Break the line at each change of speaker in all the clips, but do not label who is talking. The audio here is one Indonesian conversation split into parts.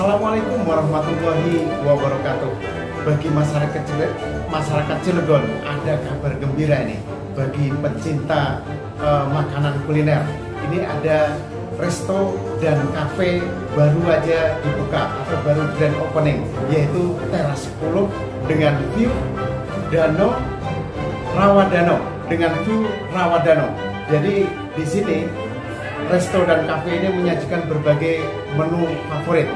Assalamualaikum warahmatullahi wabarakatuh. Bagi masyarakat Cilegon ada kabar gembira ini. Bagi pecinta makanan kuliner, ini ada resto dan kafe baru aja dibuka atau baru grand opening, yaitu Teras 10 dengan view Danau Rawadano Jadi di sini resto dan kafe ini menyajikan berbagai menu favorit.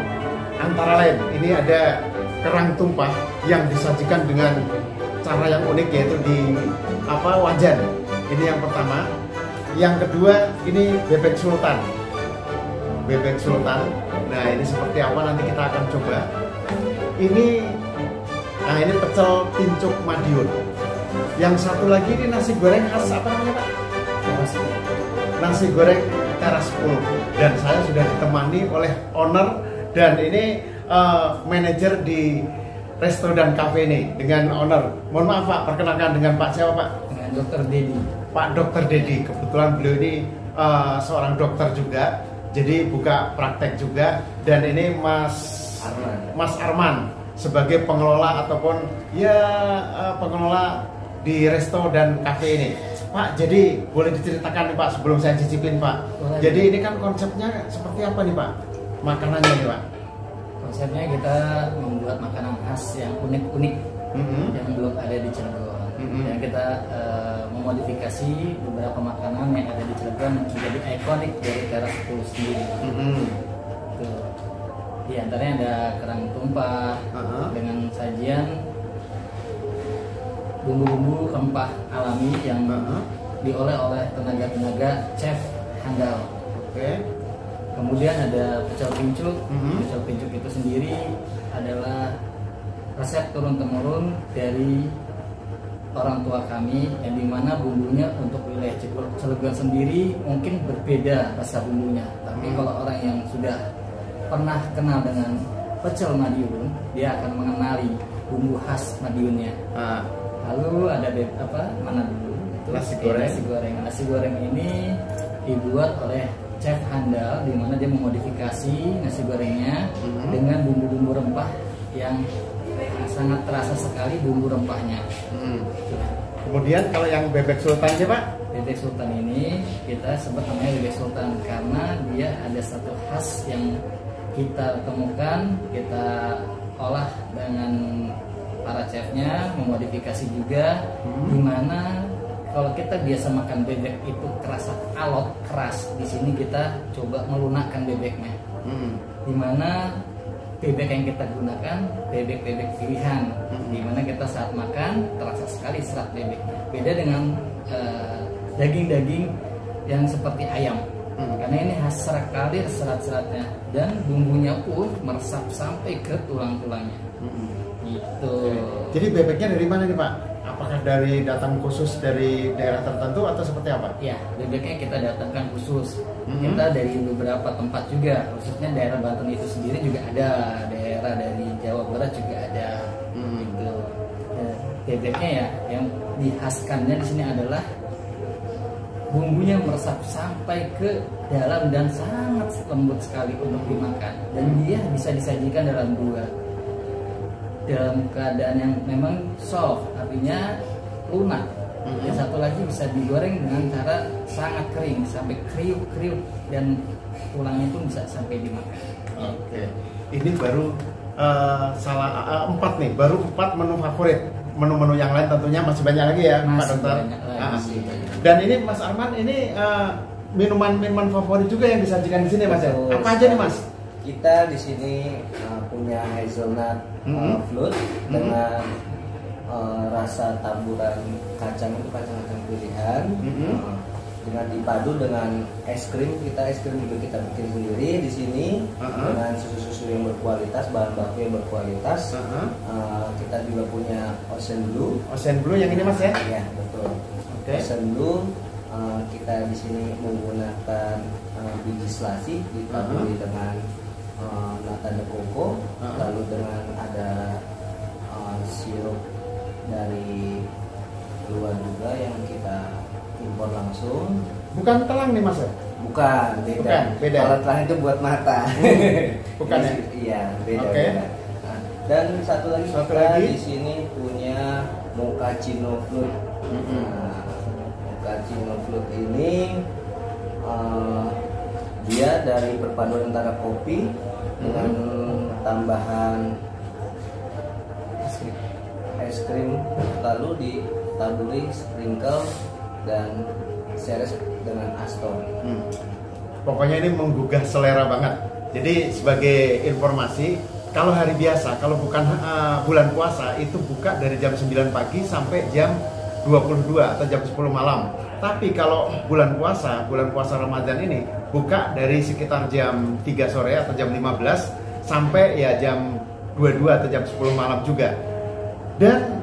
Antara lain, ini ada kerang tumpah yang disajikan dengan cara yang unik, yaitu di wajan. Ini yang pertama. Yang kedua, ini bebek sultan. Nah, ini seperti apa nanti kita akan coba. Ini pecel pincuk Madiun. Yang satu lagi ini nasi goreng khas apa namanya, Pak? Nasi goreng Teras 10. Dan saya sudah ditemani oleh owner dan ini manajer di resto dan kafe ini dengan owner. Mohon maaf Pak, perkenalkan dengan Pak siapa Pak?
Dengan Dokter Dedi. Pak
Dokter Dedi. Kebetulan beliau ini seorang dokter juga, jadi buka praktek juga. Dan ini Mas Arman sebagai pengelola ataupun pengelola di resto dan kafe ini. Pak, jadi boleh diceritakan nih Pak sebelum saya cicipin Pak.
Boleh.
Jadi ini kan konsepnya seperti apa nih Pak? Makanannya nih Pak?
Konsepnya kita membuat makanan khas yang unik-unik yang belum ada di Cilegon. Dan kita memodifikasi beberapa makanan yang ada di Cilegon menjadi ikonik dari Teras 10 sendiri. Tuh. Di antaranya ada kerang tumpah dengan sajian bumbu-bumbu rempah alami yang diolah oleh tenaga chef handal. Kemudian ada pecel pincuk. Pecel pincuk itu sendiri adalah resep turun-temurun dari orang tua kami, yang dimana bumbunya untuk wilayah Cilegon sendiri mungkin berbeda rasa bumbunya. Tapi kalau orang yang sudah pernah kenal dengan pecel Madiun, dia akan mengenali bumbu khas Madiunnya. Lalu ada mana dulu? Itu nasi goreng ini dibuat oleh chef handal, di mana dia memodifikasi nasi gorengnya dengan bumbu-bumbu rempah yang sangat terasa sekali bumbu rempahnya.
Kemudian kalau yang bebek sultan sih Pak?
Bebek sultan ini kita sebut namanya bebek sultan karena dia ada satu khas yang kita temukan, kita olah dengan para chefnya, memodifikasi juga, dimana kalau kita biasa makan bebek itu kerasa alot, keras. Di sini kita coba melunakkan bebeknya, dimana bebek yang kita gunakan bebek pilihan, dimana kita saat makan terasa sekali serat bebeknya. Beda dengan daging-daging yang seperti ayam, karena ini khas sekali serat-seratnya dan bumbunya pun meresap sampai ke tulang-tulangnya. Gitu.
Jadi bebeknya dari mana nih Pak? Apakah dari datang khusus dari daerah tertentu atau seperti apa?
Ya, bebeknya kita datangkan khusus. Kita dari beberapa tempat juga, khususnya daerah Banten itu sendiri juga ada, daerah dari Jawa Barat juga ada. Gitu. Bebeknya ya, yang dikhaskannya di sini adalah bumbunya meresap sampai ke dalam dan sangat lembut sekali untuk dimakan. Dan dia bisa disajikan dalam keadaan yang memang soft, artinya lunak. Yang satu lagi bisa digoreng dengan cara sangat kering sampai kriuk dan tulangnya pun bisa sampai dimakan.
Ini baru 4 nih, baru 4 menu favorit. Menu-menu yang lain tentunya masih banyak lagi ya Pak Dokter. Dan ini Mas Arman, ini minuman favorit juga yang disajikan di sini Mas ya? Apa aja nih Mas?
Kita di sini punya hazelnut float dengan rasa taburan kacang, itu kacang-kacang pilihan, dengan dipadu dengan es krim. Es krim juga kita bikin sendiri di sini dengan susu yang berkualitas, bahan baku yang berkualitas. Kita juga punya Ocean Blue
yang ini Mas ya?
Iya betul. Ocean Blue kita di sini menggunakan biji selasi ditaburi dengan nata de coco, lalu dengan ada sirup dari luar juga yang kita impor langsung.
Bukan telang nih Mas ya?
Bukan, beda.
Bukan, beda.
Kalau telang itu buat mata.
Bukan ya?
Iya, beda.
Oke.
Beda. Nah, dan satu lagi
Satu
kita
lagi.
di sini punya mochaccino flute. Nah, mochaccino flute ini dia dari perpaduan antara kopi dengan tambahan es krim, lalu ditaburi sprinkle dan seres dengan astor.
Pokoknya ini menggugah selera banget. Jadi sebagai informasi, kalau hari biasa, kalau bukan bulan puasa itu buka dari jam 9 pagi sampai jam 22 atau jam 10 malam. Tapi kalau bulan puasa Ramadan ini buka dari sekitar jam 3 sore atau jam 15 sampai ya jam 22 atau jam 10 malam juga. Dan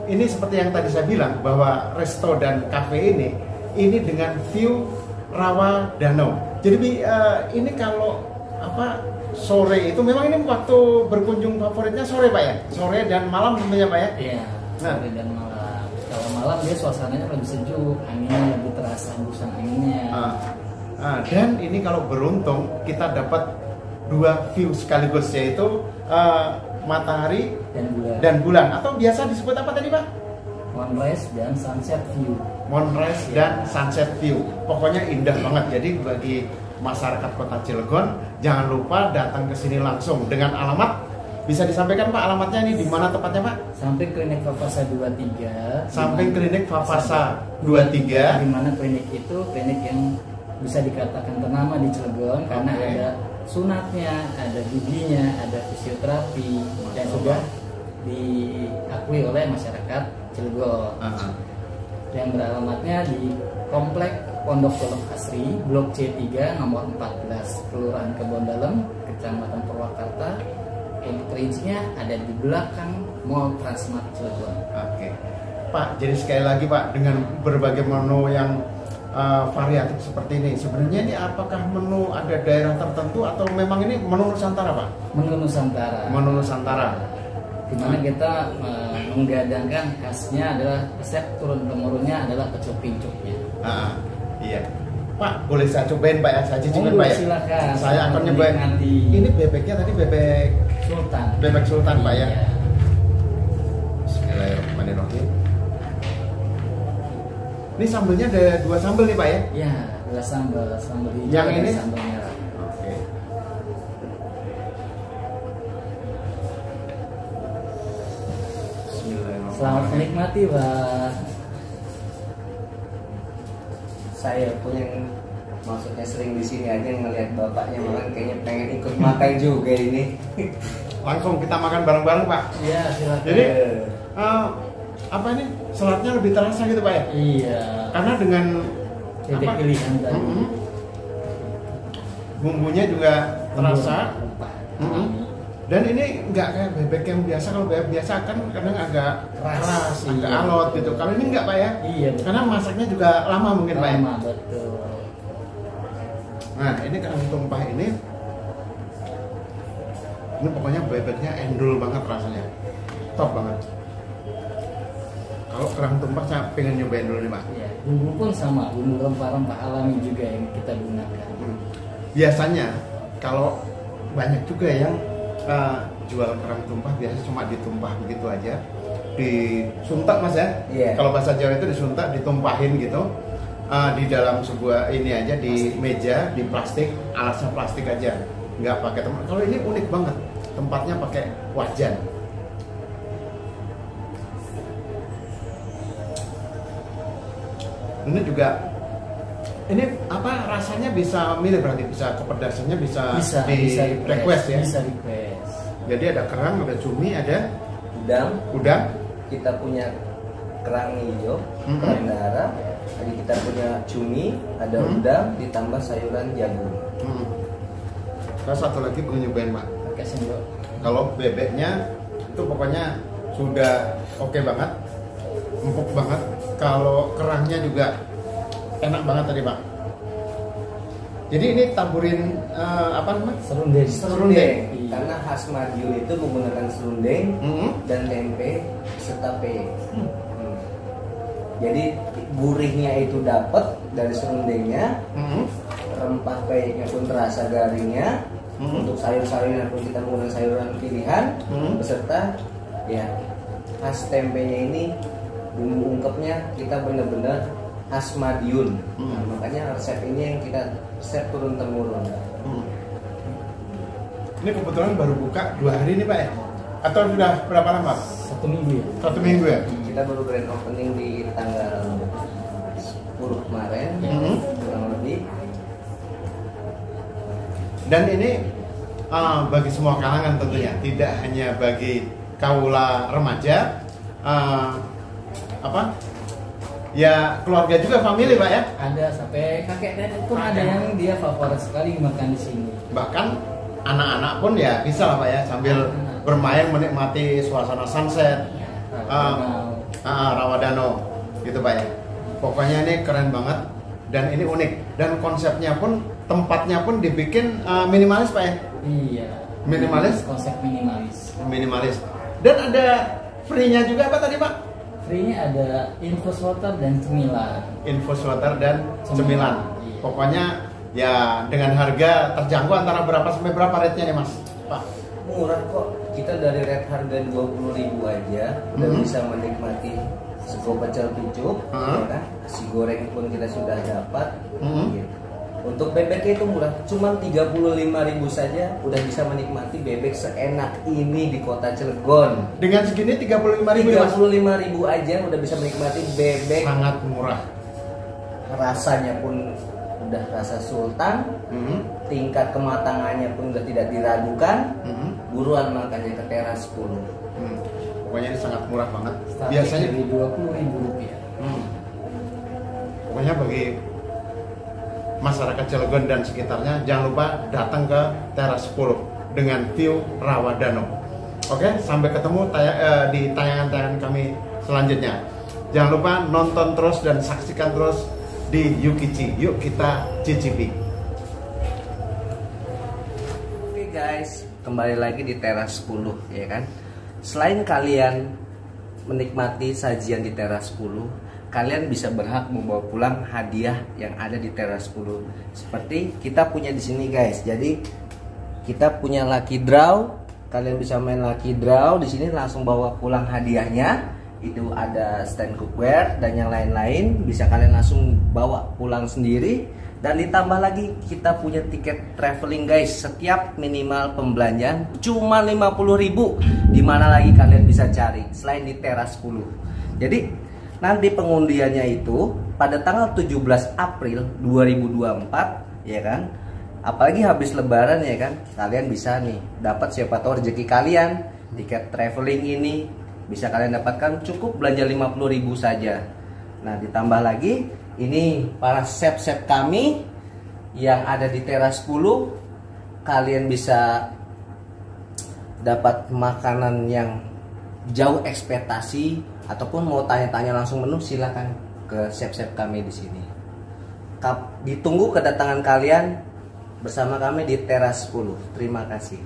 ini seperti yang tadi saya bilang bahwa resto dan cafe ini dengan view rawa danau. Jadi ini kalau sore itu memang ini waktu berkunjung favoritnya sore Pak ya? Sore dan malam tentunya Pak ya?
Iya, sore dan malam. Kalau malam dia suasananya lebih sejuk, anginnya lebih terasa hembusan anginnya.
Dan ini kalau beruntung kita dapat dua view sekaligus, yaitu matahari dan bulan atau biasa disebut apa tadi Pak?
Moonrise dan sunset view.
Moonrise dan sunset view. Pokoknya indah banget. Jadi bagi masyarakat Kota Cilegon jangan lupa datang ke sini langsung. Dengan alamat bisa disampaikan Pak, alamatnya ini di mana tepatnya Pak?
Samping Klinik Fafasa 23.
Samping Klinik Fafasa 23.
Di mana klinik itu klinik yang bisa dikatakan ternama di Cilegon karena ada sunatnya, ada giginya, ada fisioterapi dan sudah diakui oleh masyarakat Cilegon. Yang beralamatnya di Komplek Pondok Golok Asri, Blok C3 nomor 14, Kelurahan Kebon Dalem, Kecamatan Purwakarta. Untuk rincinya ada di belakang Mall Transmart Cilegon.
Oke, Pak. Jadi sekali lagi Pak, dengan berbagai menu yang variatif seperti ini, sebenarnya ini apakah menu ada daerah tertentu atau memang ini menu Nusantara Pak?
Menu Nusantara.
Menu Nusantara.
Di mana kita menggadangkan khasnya adalah resep turun temurunnya adalah pecel pincuknya.
Iya. Pak, boleh saya cobain Pak ya? Saya cicipin Pak ya?
Silakan.
Saya akan nyobain. Ini bebeknya tadi bebek
Sultan.
Bebek Sultan Pak ya?
Iya.
Bismillahirrahmanirrahim. Ini sambelnya ada dua sambel nih Pak ya?
Iya, dua sambal hijau
yang
dan
ini?
sambal merah.
Oke. Bismillahirrahmanirrahim.
Selamat menikmati Pak.
Saya pun yang maksudnya sering di sini aja ngelihat bapaknya makan kayaknya pengen ikut makan juga ini.
Langsung kita makan bareng-bareng Pak.
Iya, silakan.
Jadi apa ini selatnya lebih terasa gitu Pak ya?
Iya.
Karena dengan
Bebek pilihan tadi.
Bumbunya juga terasa.
Alami.
Dan ini nggak kayak bebek yang biasa. Kalau bebek biasa kan kadang agak keras, agak
iya,
alot
betul.
gitu. Kalau ini nggak Pak ya?
Iya, betul.
Karena masaknya juga lama mungkin Pak ya?
Lama, betul.
Nah ini kerang tumpah ini pokoknya bebeknya endul banget rasanya, top banget. Kalau kerang tumpah saya pengen nyobain dulu nih Pak.
Iya, bumbu pun sama, bumbu rempah-rempah alami juga yang kita gunakan.
Biasanya kalau banyak juga yang jual kerang tumpah biasanya cuma ditumpah begitu aja, disuntak Mas ya.
Iya.
Kalau bahasa Jawa itu disuntak, ditumpahin gitu di dalam sebuah ini aja di meja, di plastik, alasnya plastik aja, nggak pakai tempat. Kalau ini unik banget, tempatnya pakai wajan. Ini juga ini apa rasanya bisa milih, berarti bisa kepedasannya bisa di request ya.
Bisa request.
Jadi ada kerang, ada cumi, ada
udang. Kita punya kerang hijau, kerang darah. Jadi kita punya cumi, ada udang, ditambah sayuran jagung.
Terus satu lagi pengen nyobain Pak.
Pakai sendok.
Kalau bebeknya itu pokoknya sudah oke banget, empuk banget. Kalau kerangnya juga enak banget tadi Pak. Jadi ini taburin apa namanya?
Serundeng.
Serundeng. Karena khas Madiun itu menggunakan serundeng dan tempe serta pe. Jadi gurihnya itu dapat dari serundengnya, rempah payeknya pun terasa garingnya. Untuk sayur-sayurnya pun kita menggunakan sayuran pilihan beserta ya khas tempenya ini bumbu ungkepnya kita benar-benar khas Madiun. Nah, makanya resep ini yang kita resep turun temurun.
Ini kebetulan baru buka 2 hari nih Pak ya? Atau sudah berapa lama?
1 minggu ya.
1 minggu ya?
Kita baru grand opening di tanggal 10 kemarin, kurang lebih.
Dan ini bagi semua kalangan tentunya, tidak hanya bagi kaula remaja, ya keluarga juga, family Pak ya?
Ada sampai kakek nenek pun ada yang dia favorit sekali makan di sini.
Bahkan anak-anak pun ya bisa lah Pak ya, sambil bermain menikmati suasana sunset, Rawadano gitu Pak ya. Pokoknya ini keren banget dan ini unik, dan konsepnya pun, tempatnya pun dibikin minimalis Pak ya.
Iya.
Minimalis.
Konsep minimalis.
Minimalis. Dan ada free-nya juga apa tadi Pak?
Free-nya ada infus water dan cemilan.
Infus water dan cemilan.
Iya.
Pokoknya ya dengan harga terjangkau antara berapa sampai berapa rate-nya nih Mas? Pak.
Murah kok. Kita dari rate harga 20.000 aja udah bisa menikmati sego pecel pincuk, ya kan? Nasi goreng pun kita sudah dapat. Gitu. Untuk bebeknya itu murah, cuma 35.000 saja udah bisa menikmati bebek seenak ini di kota Cilegon.
Dengan segini 35.000 ya Mas?
35.000 aja udah bisa menikmati bebek.
Sangat murah.
Rasanya pun udah rasa sultan, tingkat kematangannya pun udah tidak diragukan. Buruan makanya ke teras 10.
Pokoknya ini sangat murah banget.
Starting
Biasanya
dari Rp20.000.
Pokoknya bagi masyarakat Cilegon dan sekitarnya, jangan lupa datang ke teras 10 dengan view Rawadano. Oke, sampai ketemu di tayangan-tayangan kami selanjutnya. Jangan lupa nonton terus dan saksikan terus di Yukichi. Yuk kita cicipi.
Oke guys, kembali lagi di teras 10 ya kan. Selain kalian menikmati sajian di teras 10, kalian bisa berhak membawa pulang hadiah yang ada di teras 10. Seperti kita punya di sini guys. Jadi kita punya lucky draw. Kalian bisa main lucky draw di sini, langsung bawa pulang hadiahnya. Itu ada stand cookware dan yang lain-lain, bisa kalian langsung bawa pulang sendiri. Dan ditambah lagi kita punya tiket traveling guys. Setiap minimal pembelanjaan cuma 50.000. Dimana lagi kalian bisa cari selain di teras 10. Jadi nanti pengundiannya itu pada tanggal 17 April 2024 ya kan. Apalagi habis lebaran ya kan. Kalian bisa nih dapat, siapa tahu rezeki kalian. Tiket traveling ini bisa kalian dapatkan cukup belanja 50.000 saja. Nah, ditambah lagi ini para chef-chef kami yang ada di teras 10, kalian bisa dapat makanan yang jauh ekspektasi, ataupun mau tanya-tanya langsung menu, silakan ke chef-chef kami di sini. Ditunggu kedatangan kalian bersama kami di teras 10. Terima kasih.